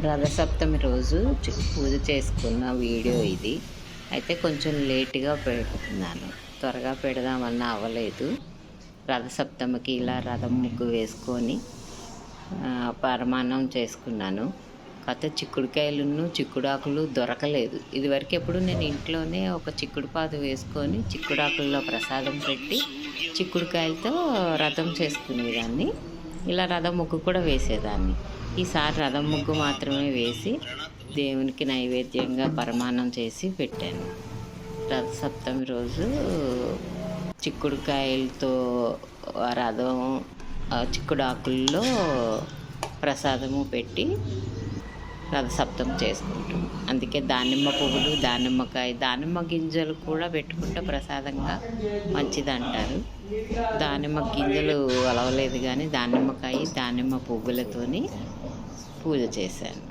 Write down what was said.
రథసప్తమి రోజు పూజ చేసుకున్న వీడియో ఇది. అయితే కొంచెం లేట్గా పెడుతున్నాను, త్వరగా పెడదామన్నా అవ్వలేదు. రథసప్తమికి ఇలా రథం ముగ్గు వేసుకొని పరమాన్నం చేసుకున్నాను. కాకపోతే చిక్కుడుకాయలను చిక్కుడాకులు దొరకలేదు. ఇదివరకు ఎప్పుడు నేను ఇంట్లోనే ఒక చిక్కుడు పాదు వేసుకొని చిక్కుడాకుల్లో ప్రసాదం పెట్టి చిక్కుడుకాయలతో రథం చేసుకునేదాన్ని. ఇలా రథం ముగ్గు కూడా వేసేదాన్ని. ఈసారి రథం ముగ్గు మాత్రమే వేసి దేవునికి నైవేద్యంగా పరమాన్నం చేసి పెట్టాను. రథసప్తమి రోజు చిక్కుడుకాయలతో రథం చిక్కుడాకుల్లో ప్రసాదము పెట్టి రథసప్తమి చేసుకుంటాం. అందుకే దానిమ్మ పువ్వులు, దానిమ్మకాయ, దానిమ్మ గింజలు కూడా పెట్టుకుంటే ప్రసాదంగా మంచిది అంటారు. దానిమ్మ గింజలు అలవలేదు కానీ దానిమ్మకాయ, దానిమ్మ పువ్వులతోని పూజ చేశాను.